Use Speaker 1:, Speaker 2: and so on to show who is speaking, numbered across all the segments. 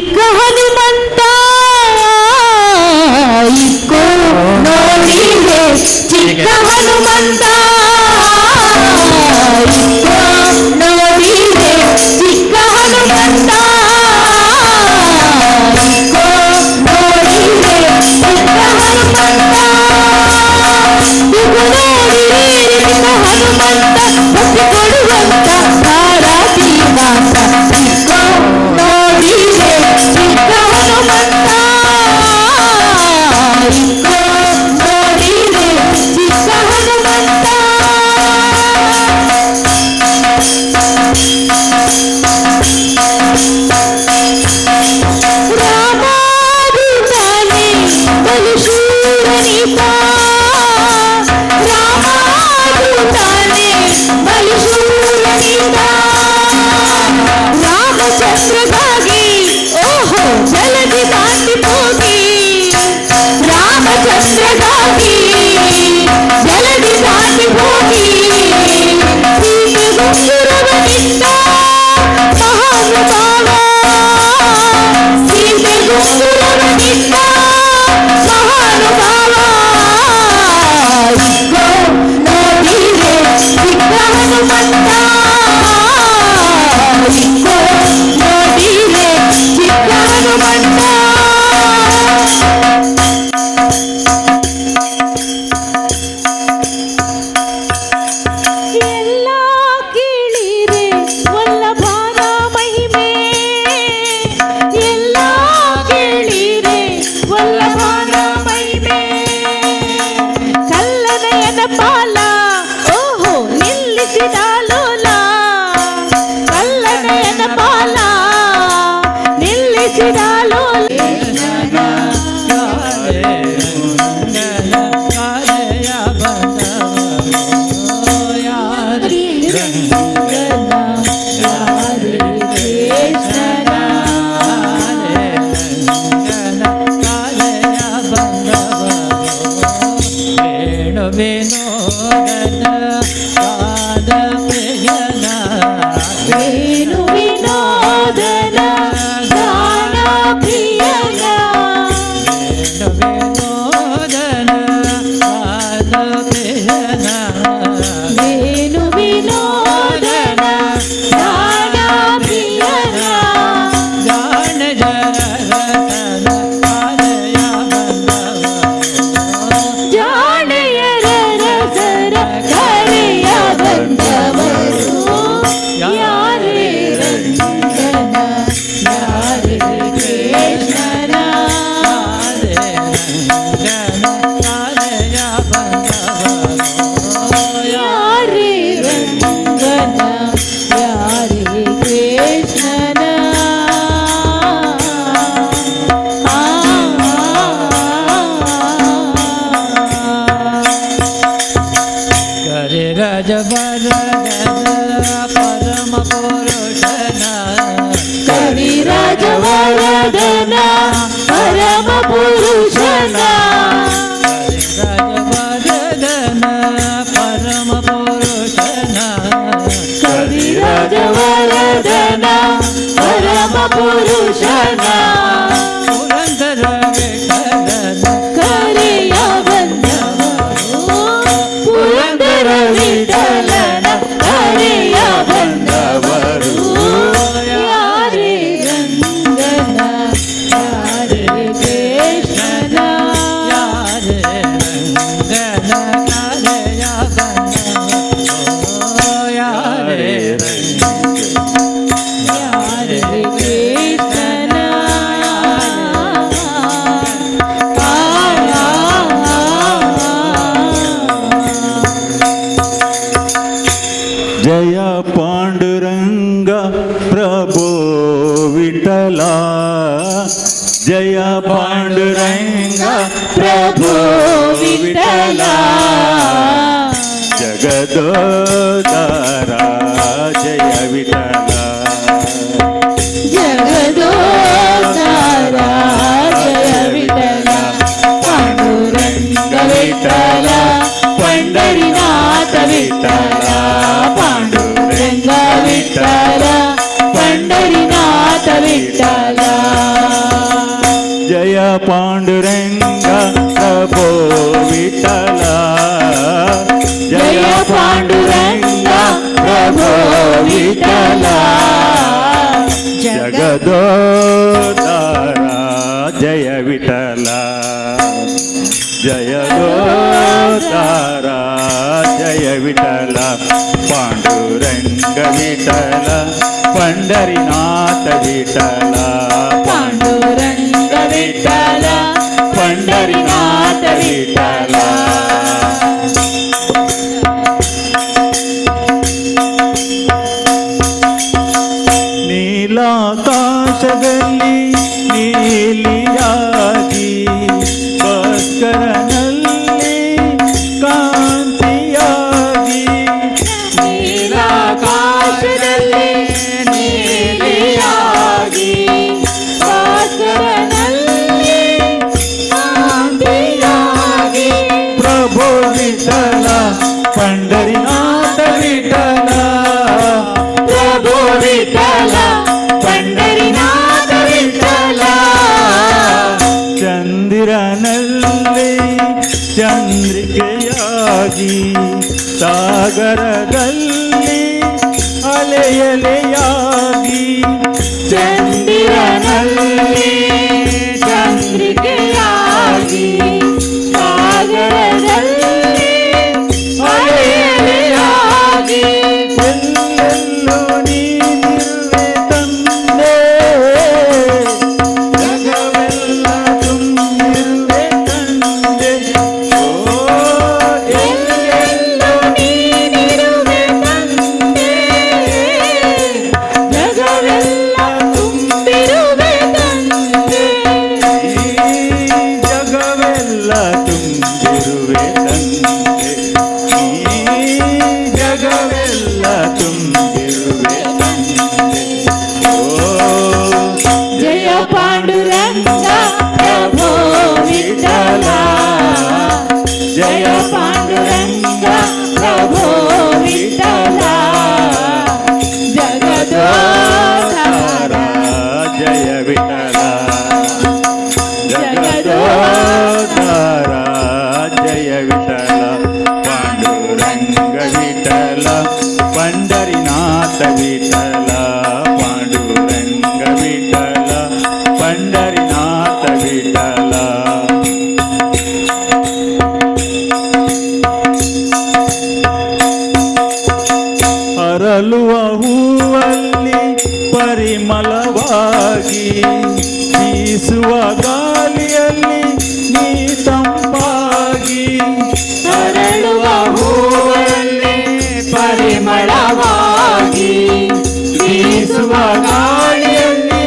Speaker 1: ಚಿಕ್ಕ ಹನುಮಂತ ಇಕ್ಕೋ ನೋಡಿದೆ ಚಿಕ್ಕ ಹನುಮಂತ ಇಕ್ಕೋ ನೋಡಿದೆ ಚಿಕ್ಕ ಹನುಮಂತ ಇಕ್ಕೋ ನೋಡಿದೆ ಚಿಕ್ಕ ಹನುಮಂತ ಇಗೋ ನೋಡಿದೆ ಚಿಕ್ಕ ಹನುಮಂತ ಭಕ್ತಿ ಕೊಡುವಂತ ಭಾರತೀ ಮಾತ ಇಕ್ಕೋ ನೋಡಿದೆ ಚಿಕ್ಕ ಹನುಮಂತ ಇಕ್ಕೋ ನೋಡಿದೆ ಚಿಕ್ಕ ಹನುಮಂತ ರಾಮಾದೂತನೇ ಬಲಿಶೂರನಿತ ರಾಮಾದೂತನೇ ಬಲಿಶೂರನಿತ ರಾಮಚಂದ್ರಗಾಗಿ ಓಹೋ ಜಲದಿ ದಾಟಿ ಹೋಗಿ ರಾಮಚಂದ್ರಗಾಗಿ ಜಲದಿ ದಾಟಿ ಹೋಗಿ ಸೀತೆ ಗುಂಗುರವನಿಟ್ಟ ಮಹಾನುಭಾವ ಸೀತೆ ಗುಂಗುರವನಿಟ್ಟ ಮಹಾನುಭಾವ ಇಕ್ಕೋ ನೋಡಿದೆ ಚಿಕ್ಕ ಹನುಮಂತ ಇಕ್ಕೋ ನೋಡಿದೆ ಚಿಕ್ಕ ಹನುಮಂತ ಎಲ್ಲ ಕೇಳಿರೆ ವಲ್ಲಭನ ಮಹಿಮೆ ಎಲ್ಲ ಕೇಳಿರೆ ವಲ್ಲಭನ ಮಹಿಮೆ ಕಲ್ಲನಯನ ಪಾಲ ಓಹೋ ನಿಲ್ಲಿಸಿದ ಲೋಲ ಕಲ್ಲನಯನ ಪಾಲ ನಿಲ್ಲಿಸಿದ ಲೋಲ ವೇಣು ವಿನೋದನ ಗಾನ ಪ್ರಿಯನ ವೇಣು ವಿನೋದನ ಗಾನ ಪ್ರಿಯನ ಜಾಣೆಯರ ರಸರ ಕರೆಯ ಬಂದವರು ಯಾರೇ ರಂಗನ ಯಾರೇ ಕೃಷ್ಣನ ಯಾರೇ ರಂಗನ ಯಾರೇ ಕೃಷ್ಣನ ಕವಿರಾಜವರದನ ಪರಮ ಪುರುಷನ ಕವಿರಾಜವರದನ ಪರಮ ಪುರುಷನ ಕರೆಯ ಬಂದವರು ಪುರಂದರ ವಿಠಲನ ಕರೆಯ ಬಂದವರು ಯಾರೇ ರಂಗನ ಯಾರೇ ಕೃಷ್ಣನ ಯಾರೇ ರಂಗನ ಕರೆಯ ಬಂದವರು ಯಾರೇ ಯಾರೇ ಕೃಷ್ಣನ
Speaker 2: जय पांडुरंग प्रभो विठला जय पांडुरंग प्रभो विठला जगदोदारा जय विठला
Speaker 1: जगदोदारा जय विठला पांडुरंग विठला पंढरीनाथ विठला पांडुरंग विठला पंढरीनाथ विठला
Speaker 2: पांडुरंग प्रभो विठ्ठल
Speaker 1: जय पांडुरंग प्रभो विठ्ठल
Speaker 2: जगदोद्धारा जय विठ्ठल जगदोद्धारा जय विठ्ठल पांडुरंग विठ्ठल पंढरीनाथ विठ्ठल
Speaker 1: पांडुरंग विठ्ठल
Speaker 2: पंढरीनाथ विठ्ठल ನೀಲಾಕಾಶದಲ್ಲಿ ನೀಲಿಯಾಗಿ ಭಾಸ್ಕರನಲ್ಲಿ ಕಾಂತಿಯಾಗಿ
Speaker 1: ನೀಲಾಕಾಶದಲ್ಲಿ ನೀಲಿಯಾಗಿ ಭಾಸ್ಕರನಲ್ಲಿ ಕಾಂತಿಯಾಗಿ
Speaker 2: ಪ್ರಭು ವಿಠಲ पंढरीनाथ विठ्ठल
Speaker 1: प्रभु विठ्ठल पंढरीनाथ विठ्ठल
Speaker 2: ಚಂದಿರನಲ್ಲಿ ಚಂದ್ರಿಕೆಯಾಗಿ ಸಾಗರದಲ್ಲಿ ಅಲೆಯಲೆಯಾಗಿ
Speaker 1: ಚಂದಿರನಲ್ಲಿ ಚಂದ್ರಿಕೆಯಾಗಿ ಸಾಗರದಲ್ಲಿ ಅಲೆಯಲೆಯಾಗಿ
Speaker 2: ಎಲ್ಲೆಲ್ಲೂ ನೀನಿರುವೆ ತಂದೆ ಜಗವೆಲ್ಲ ತುಂಬಿರುವೆ ತಂದೆ ಓ
Speaker 1: ಎಲ್ಲೆಲ್ಲೂ ನೀನಿರುವೆ ತಂದೆ ಜಗವೆಲ್ಲ ತುಂಬಿರುವೆ ತಂದೆ
Speaker 2: ಈ ಜಗವೆಲ್ಲ ತುಂಬಿರುವೆ ತಂದೆ ಈ ಜಗವೆಲ್ಲ ತುಂಬಿರುವೆ ತಂದೆ ಓ
Speaker 1: ಜಯ ಪಾಂಡುರಂಗ ಪ್ರಭೋ ವಿಠ್ಠಲ ಜಯ ಪಾಂಡುರಂಗ ಪ್ರಭೋ ವಿಠ್ಠಲ ಜಗದೋದ್ಧಾರ
Speaker 2: ಜಯ ವಿಠಲ ಜಗದೋದ್ಧಾರ ಜಯ ವಿಠಲ ಪಾಂಡುರಂಗ ವಿಠಲ पंढरीनाथ विठ्ठल पांडुरंग विठ्ठल पंढरीनाथ विठ्ठल ಅರಳುವ ಹೂವಲ್ಲಿ ಪರಿಮಳವಾಗಿ ಬೀಸುವ ಗಾಳಿಯಲ್ಲಿ ನೀ ತಂಪಾಗಿ
Speaker 1: ಅರಳುವ ಹೂವಲ್ಲಿ ಪರಿಮಳವಾಗಿ ಬೀಸುವ ಗಾಳಿಯಲ್ಲಿ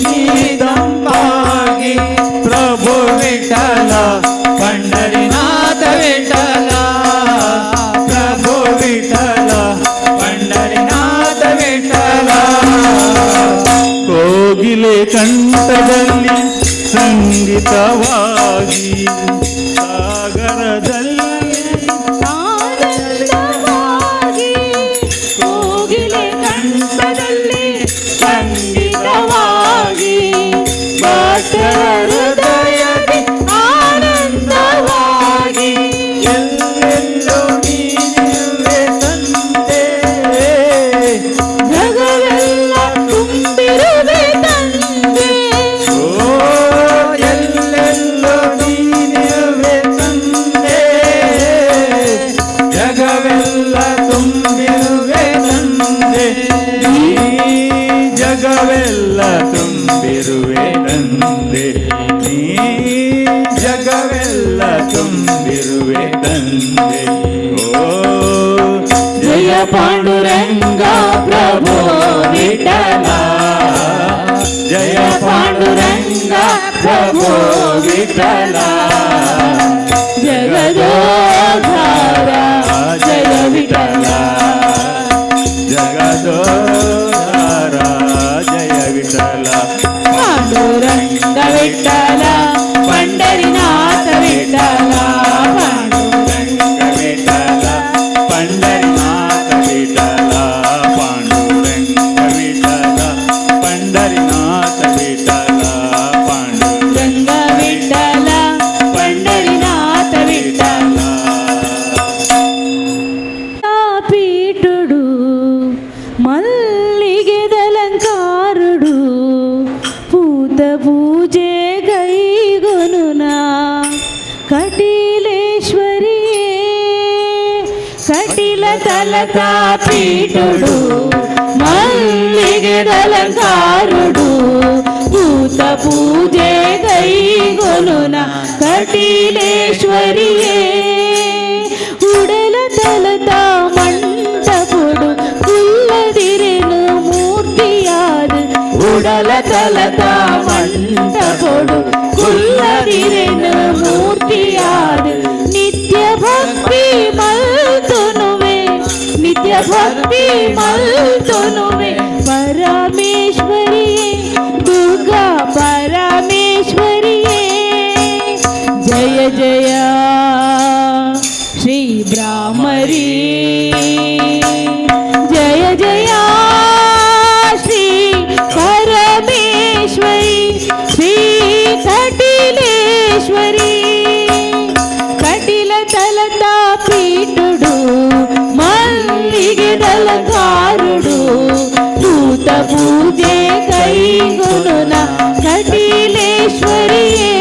Speaker 2: ನೀ ತಂಪಾಗಿ ಪ್ರಭು ವಿಠಲ पंढरीनाथ विठ्ठल प्रभु विठ्ठल पंढरीनाथ विठ्ठल ಕೋಗಿಲೆ ಕಂಠದಲ್ಲಿ ಸಂಗೀತವಾಗಿ ಸಾಗರದಲ್ಲಿ
Speaker 1: ಆನಂದವಾಗಿ ಕೋಗಿಲೆ ಕಂಠದಲ್ಲಿ ಸಂಗೀತವಾಗಿ ಭಾಸ್ಕರ ಹೃದಯದಿ ಆನಂದವಾಗಿ
Speaker 2: ಎಲ್ಲೆಲ್ಲೋ ನೀನಿರುವೆ ತಂದೆ
Speaker 1: ಜಗವೆಲ್ಲ ತುಂಬಿರುವೆ ತಂದೆ
Speaker 2: ಓ ಎಲ್ಲೆಲ್ಲೋ ನೀನಿರುವೆ ತಂದೆ ಜಗವೆಲ್ಲ ತುಂಬಿರುವೆ ತಂದೆ ಈ ಜಗವೆಲ್ಲ ತುಂಬಿರುವೆ ತಂದೆ ನೀ ಜಗವೆಲ್ಲ ತುಂಬಿರುವೆ ತಂದೆ ಓ
Speaker 1: ಜಯ ಪಾಂಡುರಂಗ ಪ್ರಭೋ ವಿಠಲ
Speaker 2: ಜಯ
Speaker 1: ಪಾಂಡುರಂಗ ಪ್ರಭೋ ವಿಠಲ ಜಗದೋದ್ಧಾರ ಜಯ ವಿಠಲ
Speaker 2: ಜಗದೋದ್ಧಾರ ಜಯ ವಿಠಲ
Speaker 1: ಪಾಂಡುರಂಗ ವಿಠಲ पंढरीनाथ विठ्ठल
Speaker 2: पांडुरंग विठ्ठल पंढरीनाथ विठ्ठल पांडुरंग विठ्ठल पंढरीनाथ विठ्ठल पांडुरंग
Speaker 1: रंग ಪಾದ ಪೂಜೆ ಕೈಗೊನುನಾ ಕಟೀಲೇಶ್ವರಿಯೇ ಕಟಿಲ ತಲಕ ಪೀಠುಡು ಮಲ್ಲಿಗೆ ದಲಂಕಾರುಡು ಭೂತ ಪೂಜೆ ಕೈಗೊನುನಾ ಕಟೀಲೇಶ್ವರಿಯೇ ಉಡಲ ತಲತ ಮಂಟಪುಡು ಕುಲ್ಲದಿರೆನು ಮೂರ್ತಿಯಾದ ಉಡಲ ತಲತ ಮಂಟಪುಡು ಕುಲ್ಲದಿರೆನು ಮೂರ್ತಿಯಾದ ನಿತ್ಯ ಭಕ್ತಿ ಮಲ್ತುನುವೆ ನಿತ್ಯ ಭಕ್ತಿ ಮಲ್ತುನುವೆ ಪರಮೇಶ್ವರಿಯೇ ದುರ್ಗಾ ಪರಮೇಶ್ವರಿಯೇ ಜಯ ಜಯ ಶ್ರೀ ಬ್ರಾಹ್ಮರಿ ಜಯ ಜಯ ಶ್ರೀ ಪರಮೇಶ್ವರಿ ಶ್ರೀ ಕಟೀಲೇಶ್ವರಿ ಕಟಿಲ ತಲತ ಪೀಠುಡು ಮಲ್ಲಿಗೆ ದಲಕಾರುಡು ಭೂತ ಪೂಜೆ ಕೈಗೊನುನಾ ಕಟೀಲೇಶ್ವರಿಯೇ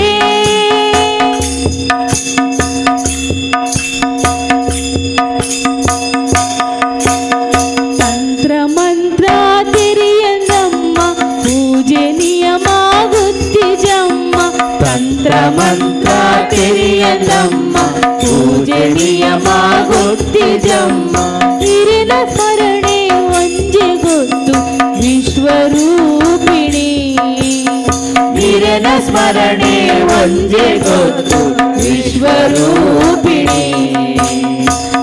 Speaker 1: ತಂತ್ರ ಮಂತ್ರ ತಿರಿಯಂದಮ್ಮ ಪೂಜೆ ನಿಯಮ ಗುತ್ತಿಜಮ್ಮ ತಂತ್ರ ಮಂತ್ರ ತಿರಿಯಂದಮ್ಮ ಪೂಜೆ ನಿಯಮ ಗುತ್ತಿಜಮ್ಮ ಹಿರಿನ ಸ್ಮರಣೆ ಒಂಜೆ ಗೊತ್ತು ವಿಶ್ವರೂಪಿಣಿ ಹಿರಿನ ಸ್ಮರಣೆ ಒಂಜೆ ಗೊತ್ತು ವಿಶ್ವರೂಪಿಣಿ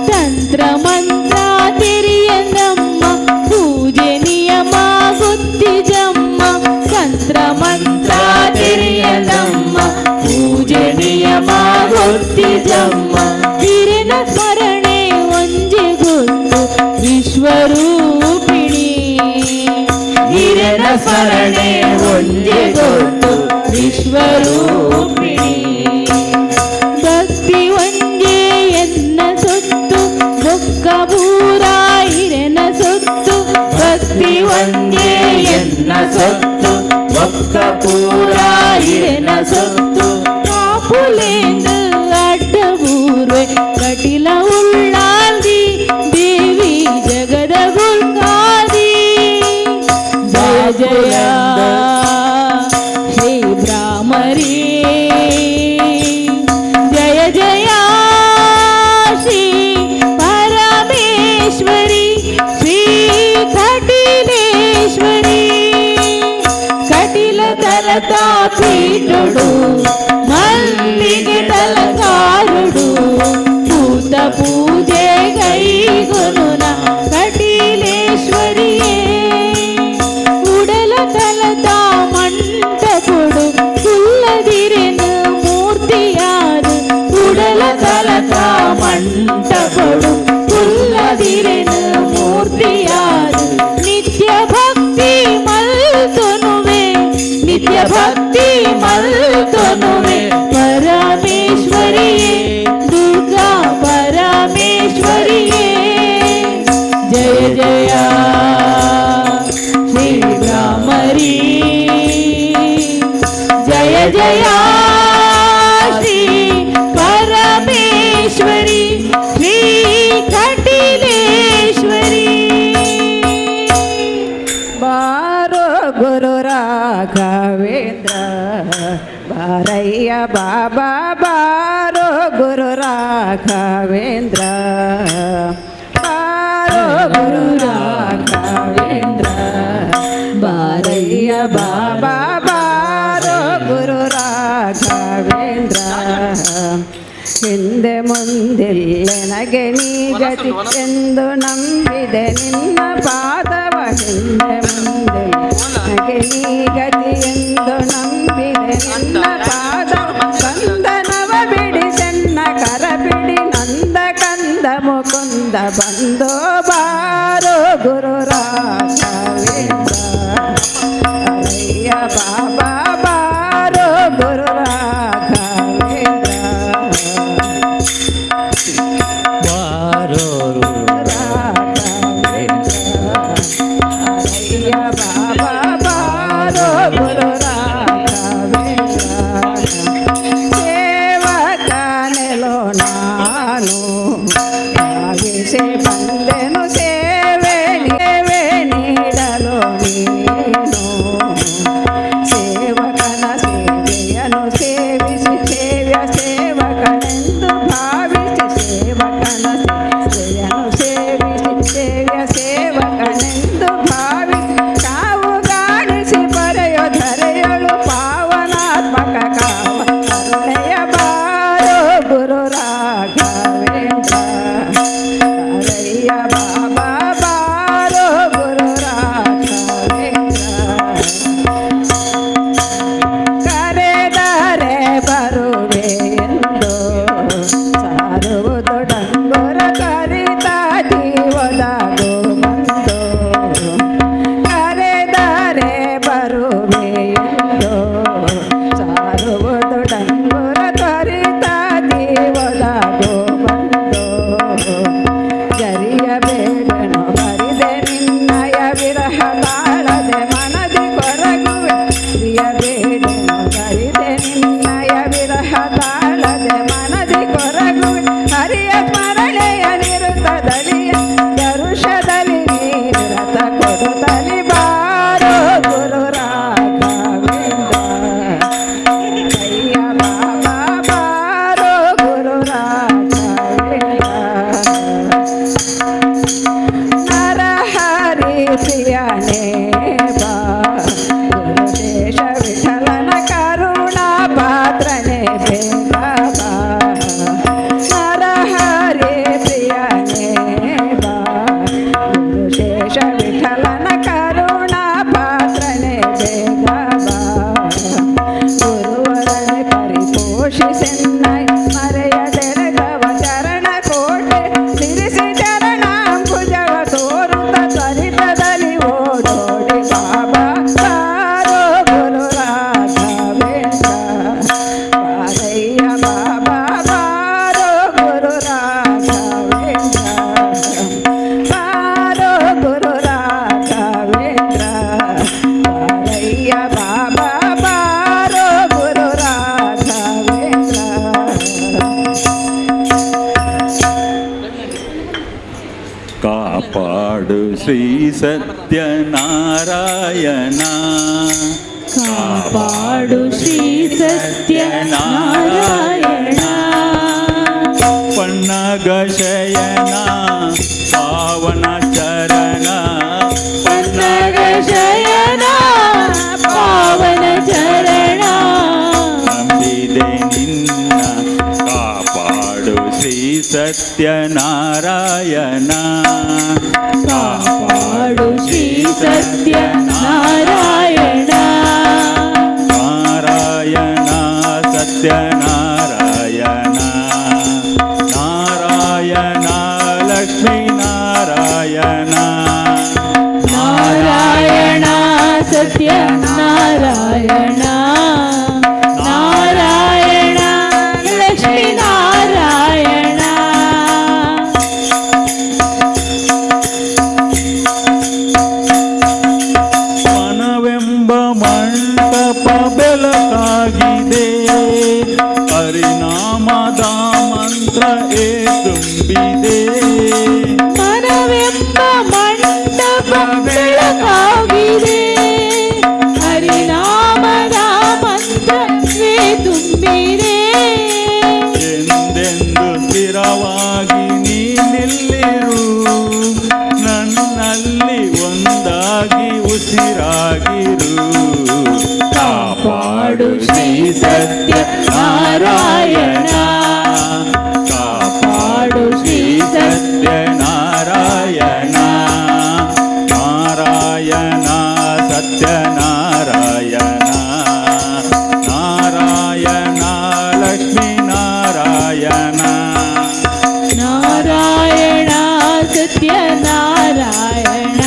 Speaker 1: ತಂತ್ರ ಮಂತ್ರ ತಿರಿಯಂದಮ್ಮ ಪೂಜೆ ನಿಯಮ ಗುತ್ತಿಜಮ್ಮ ತಂತ್ರ ಮಂತ್ರ ತಿರಿಯಂದಮ್ಮ ಪೂಜೆ ನಿಯಮ ಗುತ್ತಿಜಮ್ಮ ಹಿರಿನ ಸ್ಮರಣೆ ಒಂಜೆ ಗೊತ್ತು ವಿಶ್ವರೂಪಿಣಿ ಹಿರಿನ ಸ್ಮರಣೆ ಒಂಜೆ ಗೊತ್ತು ವಿಶ್ವರೂಪಿಣಿ ಭಕ್ತಿ ಒಂಜೆ ಎನ್ನ ಸೊತ್ತು ಬೊಕ್ಕ ಬೂರ ಹಿರನ ಸೊತ್ತು ಭಕ್ತಿ ಒಂಜೆ ಎನ್ನ ಸೊತ್ತು ಬೊಕ್ಕ ಪೂರ ಹಿರನ ಸೊತ್ತು ಕಾಪುಲೇಂದು ಅಡ್ಡಬೂರ್ವೆ ಕಟಿಲ ಉಳ್ಳಾಲ್ದಿ ದೇವಿ ಜಗದ ಗುಲ್ಕಾದಿ ಜಯ ಜಯ ಶ್ರೀ ಬ್ರಾಹ್ಮರಿ ಜಯ ಜಯ ಶ್ರೀ ಪರಮೇಶ್ವರಿ ಶ್ರೀ ಕಟೀಲೇಶ್ವರಿ ಕಟಿಲ ತಲತ ಪೀಠುಡು ಮಲ್ಲಿಗೆ ದಲಕಾರುಡು ಭೂತ ಪೂಜೆ ಕೈಗೊನುನಾ ಕಟೀಲೇಶ್ವರಿಯೇ ಉಡಲ ತಲತ ಮಂಟಪುಡು ಕುಲ್ಲದಿರೆನು ಮೂರ್ತಿಯಾದ ಉಡಲ ತಲತ ಮಂಟಪುಡು ಕುಲ್ಲದಿರೆನು ಮೂರ್ತಿಯಾದ ನಿತ್ಯ ಭಕ್ತಿ ಮಲ್ತುನುವೆ ನಿತ್ಯ ಭಕ್ತಿ ಮಲ್ತುನುವೆ ಪರಮೇಶ್ವರಿಯೇ ದುರ್ಗಾ ಪರಮೇಶ್ವರಿಯೇ ಜಯ ಜಯ ಶ್ರೀ ಬ್ರಾಹ್ಮರಿ ಜಯ ಜಯ ಶ್ರೀ ಪರಮೇಶ್ವರಿ ಶ್ರೀ ಕಟೀಲೇಶ್ವರಿ
Speaker 3: ಬಾರೋ ಗುರು ರಾಘವೇಂದ್ರ ಬಾರಯ್ಯ ಬಾಬಾ ಬಾರೋ ಗುರು ರಾಘವೇಂದ್ರ ಬಾರೋ ಗುರು ರಾಘವೇಂದ್ರ ಬಾರಯ್ಯ ಬಾಬಾ ಬಾರೋ ಗುರು ರಾಘವೇಂದ್ರ ಹಿಂದೆ ಮುಂದಿಲ್ಲೆನಗೆ ನೀ ಗತಿ ಎಂದು ನಂಬಿದೆ ನಿನ್ನ ಪಾದವ ಹಿಂದೆ ಮುಂದಿಲ್ಲೆನಗೆ ನೀ ಗತಿ ಎಂದು ನಂಬಿದೆ ನಿನ್ನ ಪಾದವ ಬಂಧನವ ಬಿಡಿ ಸಣ್ಣ ಕರ ಬಿಡಿ ನಂದ ಕಂದ ಮುಕುಂದ ಬಂದೋ ಬಾರೋ ಗುರು ರಾಘವೇಂದ್ರ ಅಯ್ಯ ಬಾಬಾ ಬಾರೋ ಗುರು ರಾಘವೇಂದ್ರ
Speaker 2: ಬಾರೋ
Speaker 3: ರಾಘವೇಂದ್ರ ಅಯ್ಯ ಬಾಬಾ ಬಾರೋ ಗುರು ರಾಘವೇಂದ್ರ
Speaker 4: ಶ್ರೀ ಸತ್ಯನಾರಾಯಣ
Speaker 1: ಕಾಪಾಡು ಶ್ರೀ ಸತ್ಯನಾರಾಯಣ
Speaker 4: ಪನ್ನಗ ಶಯನ ಪಾವನ ಚರಣ
Speaker 1: ಪನ್ನಗ ಶಯನ ಪಾವನ ಚರಣ
Speaker 4: ನಂಬಿದೆ ನಿನ್ನ ಕಾಪಾಡು ಶ್ರೀ ಸತ್ಯನಾರಾಯಣ
Speaker 1: ಕಾಪಾಡು ಶ್ರೀ ಸತ್ಯನಾರಾಯಣ
Speaker 4: ನಾರಾಯಣ ಸತ್ಯನಾರಾಯಣ ನಾರಾಯಣ ಲಕ್ಷ್ಮೀ ನಾರಾಯಣ
Speaker 1: ನಾರಾಯಣ ಸತ್ಯನಾರಾಯಣ ನಾರಾಯಣ ಲಕ್ಷ್ಮೀ ನಾರಾಯಣ
Speaker 4: ಮನವೆಂಬ ಮಂಟಪ ಬೆಳಕಾಗಿದೆ ಪರಿಣಾಮದ ಮಂತ್ರ ತುಂಬಿದೆ
Speaker 1: ಮನವೆಂಬ ಮಂಟಪ ಬೆಳಕಾಗಿದೆ ಹರಿನಾಮದ ಮಂತ್ರವೇ ತುಂಬಿದೆ
Speaker 4: ಎಂದೆಂದು ಸ್ಥಿರವಾಗಿ ನೀನಿಲ್ಲಿರು ನನ್ನಲ್ಲಿ ಒಂದಾಗಿ ಉಸಿರಾಗಿರು
Speaker 1: ಕಾಪಾಡು ಶ್ರೀ ಸತ್ಯನಾರಾಯಣ ಕಾಪಾಡು ಶ್ರೀ
Speaker 4: ಸತ್ಯನಾರಾಯಣ ನಾರಾಯಣ ಸತ್ಯನಾರಾಯಣ ನಾರಾಯಣ ಲಕ್ಷ್ಮೀ ನಾರಾಯಣ
Speaker 1: ನಾರಾಯಣ ಸತ್ಯನಾರಾಯಣ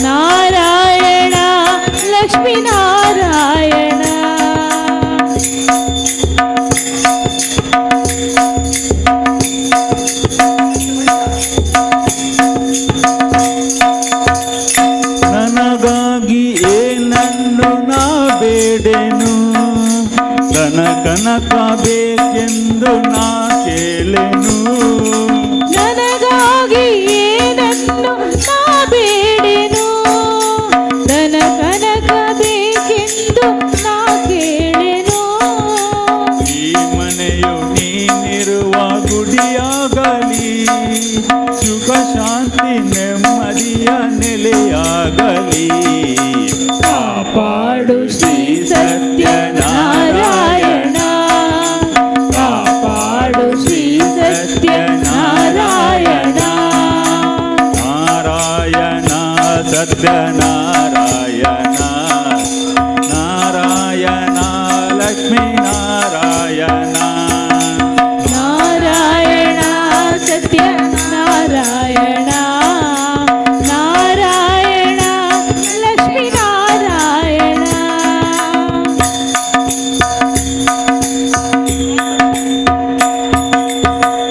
Speaker 1: ನಾರಾಯಣ ಲಕ್ಷ್ಮೀ ನಾರಾಯಣ
Speaker 4: ನನಗಾಗಿ ಏನನ್ನು ನಾ ಬೇಡೆನು ಧನ ಕನಕ ಬೇಕೆಂದು ನಾ ಕೇಳೆನು
Speaker 1: ನನಗಾಗಿ ಏನನ್ನು ನಾ ಬೇಡೆನು ಧನ ಕನಕ ಬೇಕೆಂದು ನಾ ಕೇಳೆನು
Speaker 4: ಈ ಮನೆಯು ನೀನಿರುವ ಗುಡಿಯಾಗಲಿ ಸುಖ ಶಾಂತಿ ನೆಮ್ಮದಿಯ ನೆಲೆಯಾಗಲಿ
Speaker 1: ಕಾಪಾಡು ಶ್ರೀ ಸತ್ಯನಾರಾಯಣ ಕಾಪಾಡು ಶ್ರೀ ಸತ್ಯನಾರಾಯಣ
Speaker 4: ನಾರಾಯಣ ಸತ್ಯನಾರಾಯಣ ನಾರಾಯಣ ಲಕ್ಷ್ಮೀ ನಾರಾಯಣ
Speaker 1: ನಾರಾಯಣ ಸತ್ಯನಾರಾಯಣ ನಾರಾಯಣ ಲಕ್ಷ್ಮೀ ನಾರಾಯಣ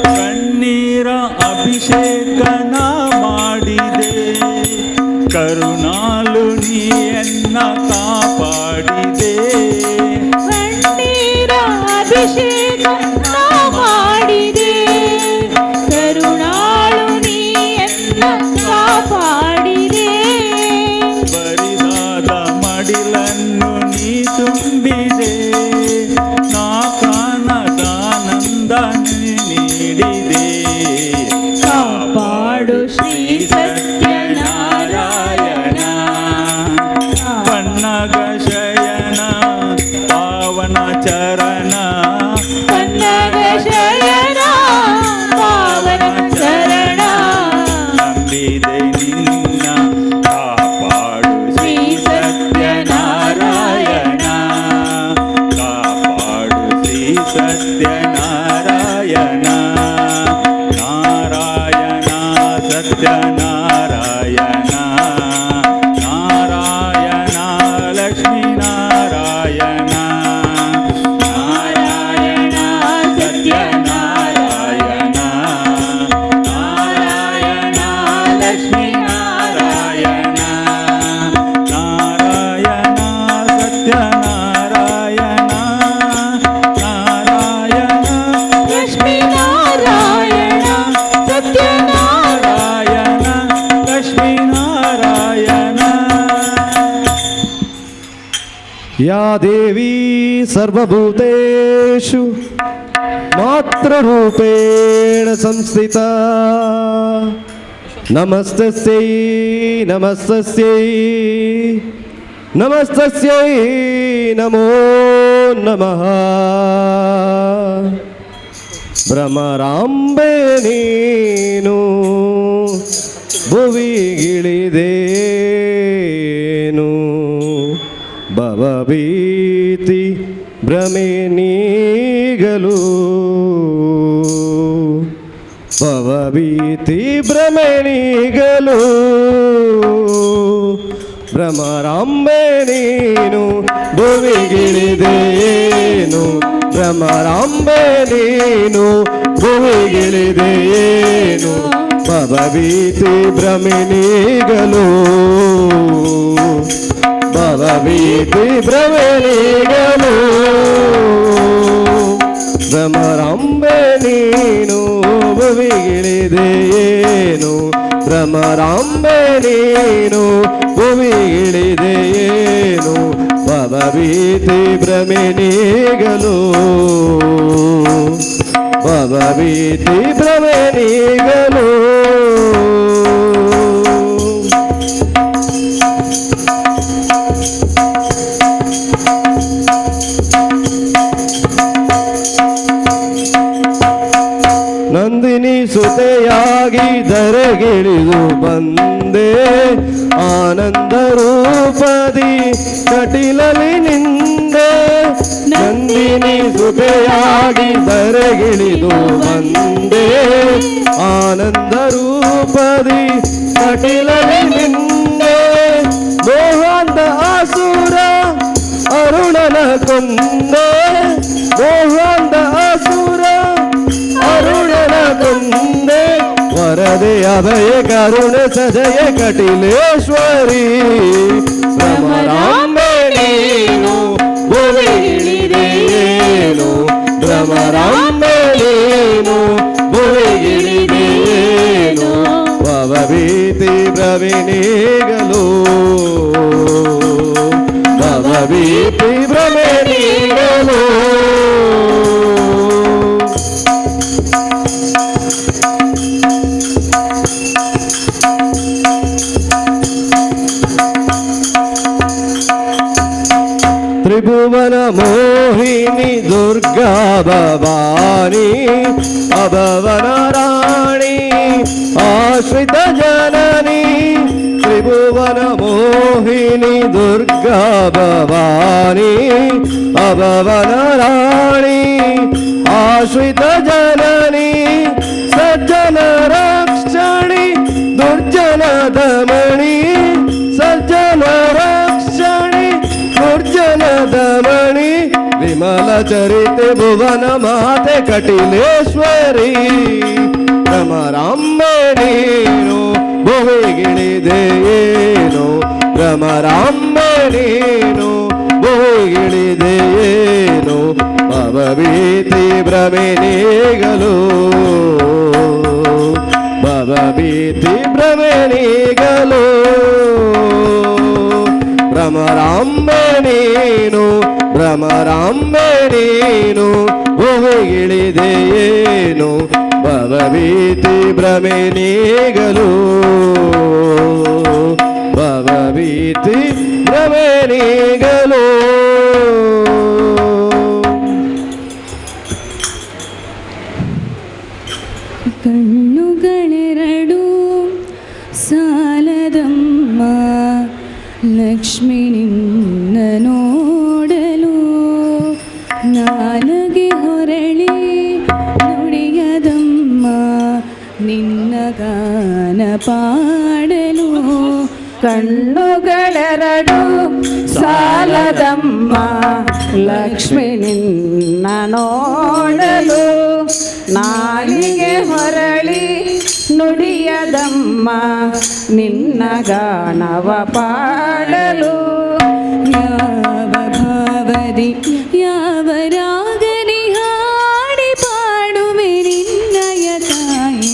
Speaker 4: ಕಣ್ಣೀರ ಅಭಿಷೇಕನ ಮಾಡಿದೆ ಕರುಣಾಲು ನೀಯನ್ನ ಕಾಪಾಡಿದೆ
Speaker 1: ಕಣ್ಣೀರ ಅಭಿಷೇಕ ನಾ ಮಾಡಿದೆ ಕರುಣಾಳು ನೀಯನ್ನ ಕಾಪಾಡಿದೆ
Speaker 4: ಬರಿದಾದ ಮಡಿಲನ್ನು ನೀ ತುಂಬಿದೆ ನಾ ಕಾಣದಾನಂದ ನೀಡಿದೆ
Speaker 1: ಕಾಪಾಡು ಶ್ರೀ ಸತ್ಯನಾರಾಯಣ
Speaker 4: ಪನ್ನಗ ಶಯನ ಪಾವನ ಚರಣ
Speaker 1: ಕನ್ನಡ ಶಯನ ಪಾವನ ಚರಣ
Speaker 4: ನಂಬಿದೆ ನಿನ್ನ ಕಾಪಾಡು ಶ್ರೀ ಸತ್ಯನಾರಾಯಣ ಕಾಪಾಡು ಶ್ರೀ ಸತ್ಯನಾರಾಯಣ ನಾರಾಯಣ ಸತ್ಯನಾರಾಯಣ ನಾರಾಯಣ ಲಕ್ಷ್ಮೀ ನಾರಾಯಣ ನಾರಾಯಣ ಸತ್ಯನಾರಾಯಣ ನಾರಾಯಣ ಲಕ್ಷ್ಮೀ ನಾರಾಯಣ ನಾರಾಯಣ ಸತ್ಯನಾರಾಯಣ ನಾರಾಯಣ
Speaker 1: ಲಕ್ಷ್ಮೀ ನಾರಾಯಣ ಸತ್ಯನಾರಾಯಣ
Speaker 4: ನಾರಾಯಣ ಲಕ್ಷ್ಮೀ
Speaker 5: या देवी सर्वभूतेषु मातृरूपेण संस्थिता नमस्तस्यै नमस्तस्यै नमस्तस्यै नमो नमः ಭ್ರಮರಾಂಬೆ ನೀನು ಭುವಿಗಿಳಿದೇನು ಭವಭೀತಿ ಭ್ರಮೆ ನೀಗಲು ಭವಭೀತಿ ಭ್ರಮೆ ನೀಗಲು ಭ್ರಮರಾಂಬೆ ನೀನು ಭುವಿಗಿಳಿದೇನು ಭ್ರಮರಾಂಬೆ ನೀನು ಭುವಿಗಿಳಿದೇನು ಭವಭೀತಿ ಭ್ರಮೆ ನೀಗಲು ಭವಭೀತಿ ಭ್ರಮೆ ನೀಗಲು ಭ್ರಮರಾಂಬೆ ನೀನು ಭುವಿಗಿಳಿದೇನು ಭ್ರಮರಾಂಬೆ ನೀನು ಭುವಿಗಿಳಿದೇನು ಭವಭೀತಿ ಭ್ರಮೆ ನೀಗಲು ಭವಭೀತಿ ಭ್ರಮೆ ನೀಗಲು ನಂದಿನಿ ಸುತೆಯಾಗಿ ಧರೆಗಿಳಿದು ಬಂದೆ ಆನಂದ ರೂಪದಿ ಕಟಿಲಲಿ ನಿಂದೆ ನಂದಿನಿ ಸುತೆಯಾಗಿ ಧರೆಗಿಳಿದು ಬಂದೆ ಆನಂದ ರೂಪದಿ ಕಟಿಲಲಿ ನಿಂದೆ ಮೋಹಾಂತ ಆಸುರ ಅರುಣನ ಕೊಂದೆ ಮೋಹಾಂತ ಆಸುರ ಅರುಣನ ಕೊಂದೆ ವರದೆ ಅಭಯ ಕರುಣ ಸಜಯ ಕಟಿಲೇಶ್ವರಿ ಭ್ರಮರಾಂಬೆ ನೀನು ಭುವಿಗಿಳಿದೇನು ಭ್ರಮರಾಂಬೆ ನೀನು ಭುವಿಗಿಳಿದೇನು ಭವಭೀತಿ ಭ್ರಮೆ ನೀಗಲು ಭವಭೀತಿ ಭ್ರಮೆ ನೀಗಲು ತ್ರಿಭುವನ ಮೋಹಿನಿ ದುರ್ಗಾ ಭವಾನಿ ಅಭವನ ರಾಣಿ ಆಶ್ರಿತ ಜನನಿ ತ್ರಿಭುವನ ಮೋಹಿನಿ ದುರ್ಗಾ ಭವಾನಿ ಅಭವನ ರಾಣಿ ಆಶ್ರಿತ ಜನನಿ ಸಜ್ಜನ ರಕ್ಷಣಿ ದುರ್ಜನ ದಮಣಿ ಸಜ್ಜನ ರಕ್ಷಣಿ ದುರ್ಜನ ದಮಣಿ ವಿಮಲ ಚರಿತೆ ಭುವನ ಮಾತೆ ಕಟಿಲೇಶ್ವರಿ ಭ್ರಮರಾಂಬೆ ನೀನು ಭುವಿಗಿಳಿದೇನು ಭ್ರಮರಾಂಬೆ ನೀನು ಭುವಿಗಿಳಿದೇನು ಭವಭೀತಿ ಭ್ರಮೆ ನೀಗಲು ಭವಭೀತಿ ಭ್ರಮೆ ನೀಗಲು ಭ್ರಮರಾಂಬೆ ನೀನು ಭ್ರಮರಾಂಬೆ ನೀನು ಭುವಿಗಿಳಿದೇನು ಭವಭೀತಿ ಭ್ರಮೆ ನೀಗಲು ಭವಭೀತಿ ಭ್ರಮೆ ನೀಗಲು
Speaker 1: ಕಣ್ಣುಗಳೆರಡು ಸಾಲದಮ್ಮ ಲಕ್ಷ್ಮಿ ನಿನ್ನ ನೋಡಲು ನಾಲಗೆ ಹೊರಳಿ ನುಡಿಯದಮ್ಮ ನಿನ್ನ ಗಾನ ಪಾಡಲು
Speaker 3: ಕಣ್ಣುಗಳೆರಡು ಸಾಲದಮ್ಮ ಲಕ್ಷ್ಮಿ ನಿನ್ನ ನೋಡಲು ನಾಲಿಗೆ ಹೊರಳಿ ನುಡಿಯದಮ್ಮ ನಿನ್ನ ಗಾನವ ಪಾಡಲು
Speaker 1: ಯಾವ ಭಾವದಿ ಯಾವ ರಾಗನಿ ಹಾಡಿ ಪಾಡುವೆ ನಿನ್ನಯ ತಾಯಿ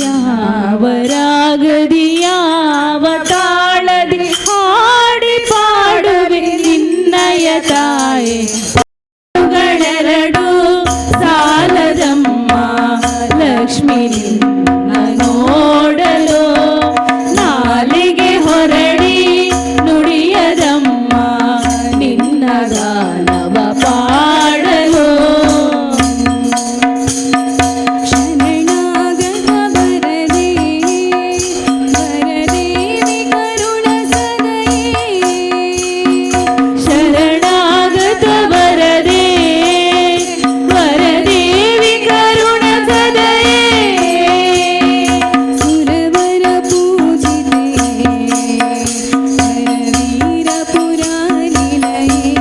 Speaker 1: ಯಾವ ರಾಗದಿ ಯಾವ ತಾಳದಿ ಹಾಡಿ ಪಾಡುವೆ ನಿನ್ನಯ ತಾಯಿ ತಾಯಿ ಗಳೆರಡು ಸಾಲದಮ್ಮ ಲಕ್ಷ್ಮೀ ನಿನ್ನ ನೋಡಲು ನಾಲಿಗೆ ಹೊರಡಿ ನುಡಿಯದಮ್ಮ ನಿನ್ನ ಗಾನವ ಪಾಡಲು ಶರಣಾಗತ ಬರದೆ ವರದೇವಿ ಕರುಣ ಸದಯೇ ಶರಣಾಗತ ವರದೆ ವರದೇವಿ ಕರುಣ ಸದಯೇ ಸುರವರ ಪೂಜಿತೆ ವರವೀರ ಪುರಾನಿಲಯೇ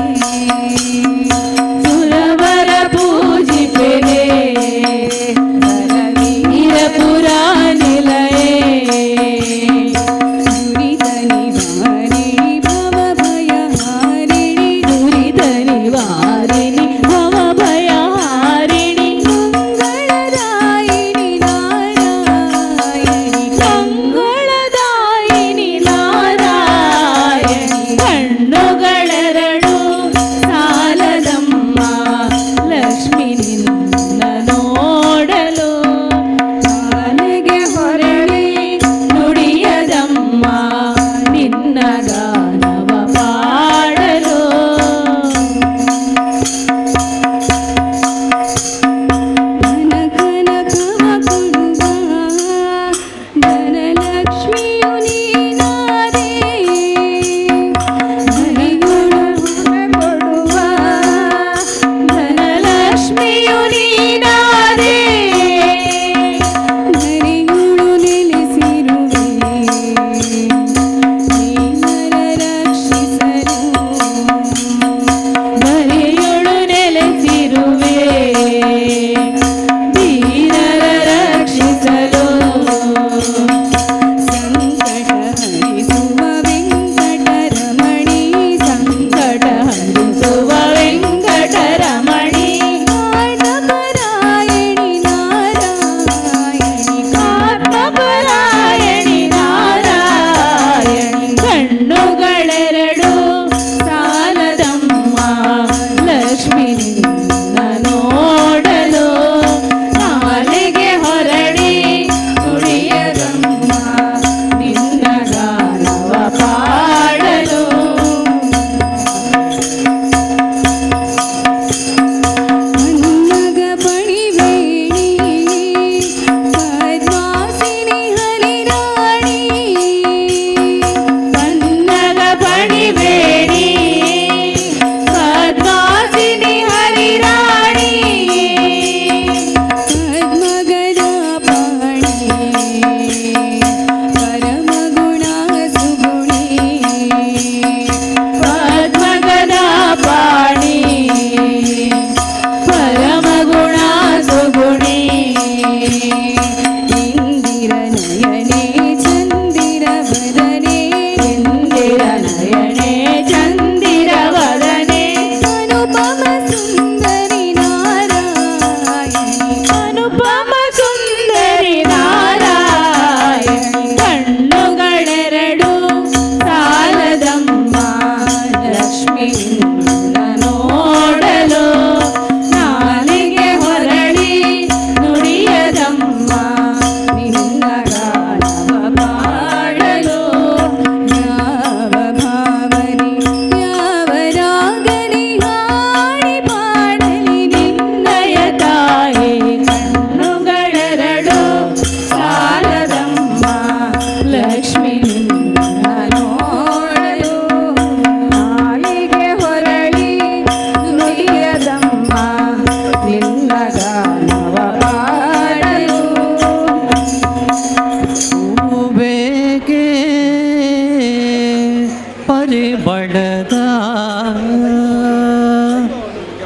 Speaker 1: ಸುರವರ ಪೂಜಿಪೆಲೆ ವರವೀರ ಪುರಾನಿಲಯೇ ದುರಿತ ನಿವಾರಿಣಿ ಭವ ಭಯಹಾರಿಣಿ ದುರಿತ ನಿವಾರಿಣಿ ಭವ ಭಯಹಾರಿಣಿ ಮಂಗಳದಾಯಿನಿ ನಾರಾಯಣಿ ಮಂಗಳದಾಯಿನಿ ನಾರಾಯಣಿ ಕಣ್ಣುಗಳೆರಡು ಸಾಲದಮ್ಮ ಲಕ್ಷ್ಮೀ ನಿನ್ನ ನೋಡಲು ನಾಲಿಗೆ ಹೊರಳಿ ನುಡಿಯದಮ್ಮ ನಿನ್ನ ಗಾನವ ಪಾಡಲು ಕನಕನಕವ ಕೊಡುವ ಧನಲಕ್ಷ್ಮಿಯು ನೀನಾದೆ ಹರಿಗುಣ ಕೊಡುವ ಧನಲಕ್ಷ್ಮಿಯು ನೀನಾದೆ ಹರಿಗುಳು ನೆಲೆಸಿರುವೆ ನೀನರ ರಕ್ಷಿಸಲು ಹರಿಯುಳು ನೆಲೆಸಿರುವೆ ಧೀರರ ರಕ್ಷಿಸಲು ಸಂಕಟ ಹರಿಸುವ ವೆಂಕಟರಮಣಿ ಸಂಕಟ ಹರಿಸುವ ವೆಂಕಟರಮಣಿ ಕಾರಣಪರಾಯಣಿ ನಾರಾಯಣಿ ಕಾರಣಪರಾಯಣಿ ನಾರಾಯಣಿ ಕಣ್ಣುಗಳೆರಡು ಸಾಲದಮ್ಮ ಲಕ್ಷ್ಮೀ ನಿನ್ನ ನೋಡಲು ನಾಲಿಗೆ ಹೊರಡಿ ನುಡಿಯದಮ್ಮ ನಿನ್ನ ಗಾನವ ಪಾಡಲು ಅನ್ನಗ ಪಣಿವೇಣಿ ಪದ್ಮಾಸಿನಿ ಹರಿರಾಣಿ ಅನ್ನಗ ಪಣಿವೇಣಿ ಪದ್ಮಾಸಿನಿ ಹರಿರಾಣಿ ಪದ್ಮಗದ ಪಾಣಿ ಪರಮಗುಣ ಸುಗುಣಿ ಪದ್ಮಗದ ಪಾಣಿ ಪರಮಗುಣ ಸುಗುಣಿ ಇಂದಿರ ನಯನೆ ಚಂದಿರ ವದನೆ ಇಂದಿರ ನಯನೆ ಚಂದಿರ ವದನೆ ಅನುಪಮ ಸುಂದರಿ ನಾರಾಯಣಿ ಅನುಪಮ ಸುಂದರಿ ನಾರಾಯಣಿ ಕಣ್ಣುಗಳೆರಡು ಸಾಲದಮ್ಮ ಲಕ್ಷ್ಮೀ ನಿನ್ನ ನೋಡಲು ನಾಲಿಗೆ ಹೊರಳಿ ನುಡಿಯದಮ್ಮ ನಿನ್ನ ಗಾನವ ಪಾಡಲು ಯಾವ ಭಾವನೆ ಯಾವ ರಾಗನೆ ಹಾಡಿ ಪಾಡಲಿ ನಿನ್ನಯ ತಾಯಿ ಕಣ್ಣುಗಳೆರಡು ಸಾಲದಮ್ಮ ಲಕ್ಷ್ಮೀ ನಿನ್ನ ನೋಡಲು ನಾಲಿಗೆ ಹೊರಳಿ ನುಡಿಯದಮ್ಮ ನಿನ್ನ ಗಾನವ ಪಾಡಲು
Speaker 2: ಬೇಕೆ ಪರಿಬಳದ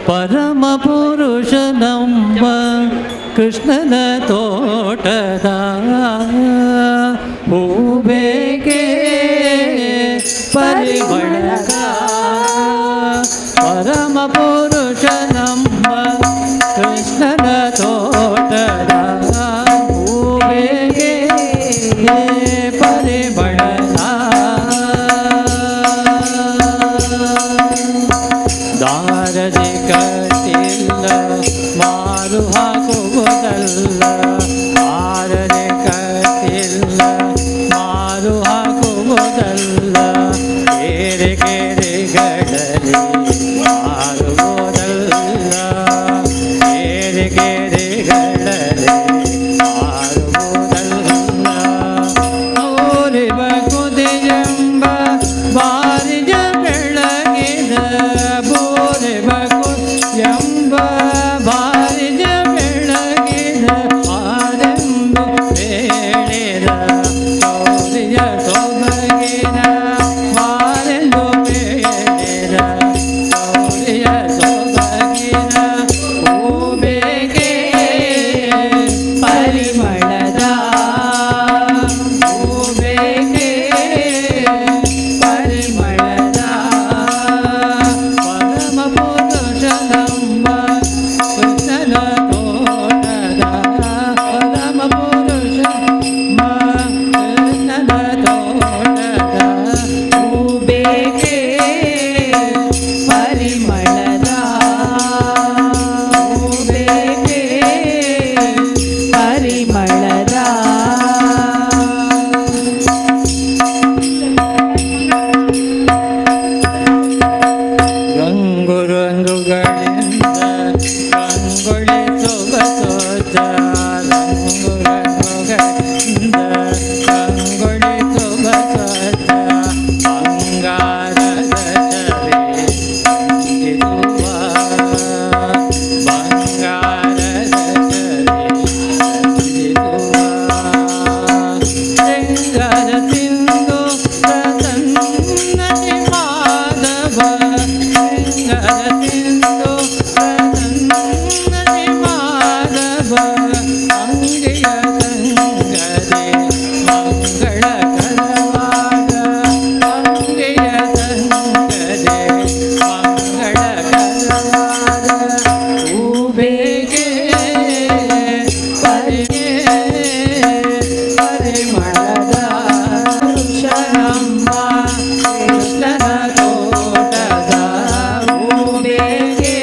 Speaker 2: ಪರಮ ಪುರುಷನಂಬ ಕೃಷ್ಣನ ತೋಟದ ಹೂಬೇಕೆ ಪರಿಬಳದ ಪರಮ ಪುರುಷನಂಬ ಕೃಷ್ಣನ ತೋಟದ ಹೂಬೇಕೆ ಪರಿಬಳದ ಆರತಿ ಕಟ್ಟಿಲ್ಲ ಮಾರು ಹಾಕುವುದಲ್ಲ ಆರತಿ ಕಟ್ಟಿಲ್ಲ ಮಾರು ಹಾಕುವುದಲ್ಲ ಕೇರೆ ಕೇರೆಗಳಲ್ಲಿ ಮಾರುವುದಲ್ಲ ಕೇರೆ ಕೇರೆಗಳಲ್ಲಿ ಮಾರುವುದಲ್ಲ ಓರಿವ ಕುದಿಯೆಂಬ ಬಾರಿಜ ಬೆಳಗಿದ ಬೋರೆವ ಎಂಬ ಬಾರಿಜ ಬೆಳಗಿದ ಆರೆಂಬ ಬೇಳೆದ ಗೌರಿಯ ಸೊಬಗಿನ ಮಾರೆಂದು ಬೇಳೆದ ಗೌರಿಯ ಸೊಬಗಿನ ಹೂಬೇಗೆ
Speaker 1: ಪರಿಮಳದ
Speaker 2: ಹೂಬೇಗೆ
Speaker 1: ಪರಿಮಳದ
Speaker 2: ಪರಮ ಪುರುಷನಮ್ಮ ಕೃಷ್ಣನ ತೋಟದ ಪರಮ ಪುರುಷಮ್ಮ ಕೃಷ್ಣನ ತೋಟದ
Speaker 1: ಹೂಬೇಗೆ ಪರಿಮಳದ ಹೂಬೇಗೆ ಪರಿಮಳದ
Speaker 2: ರಂಗು ರಂಗುಗಳಿಂದ ರಂಗೊಳಿಸುವ ಸೋಜ ರಂಗು ರಂಗುಗಳಿಂದ ರಂಗೊಳಿಸುವ ಸೋಜ ಬಂಗಾರದ ಚವೆ ಅಂಟಿಸುವ ಬಂಗಾರದ ಚವೆ ಅಂಟಿಸುವ ಶೃಂಗಾರ ಸಿಂಧು ಪ್ರಸನ್ನತಿ ಮಾಧವ ಶೃಂಗಾರ ಸಿಂಧು ಪ್ರಸನ್ನತಿ ಮಾಧವ ಅಂಗಿಯ ಸಂಗದೆ ಮಂಗಳಕರವಾದ ಅಂಗಿಯ ಸಂಗದೆ ಮಂಗಳಕರವಾದ ಹೂಬೇಗೆ ಪರಿಮಳದ
Speaker 1: ಪುರುಷನಮ್ಮ
Speaker 2: ಕೃಷ್ಣನ ತೋಟದ
Speaker 1: ಹೂಬೇಗೆ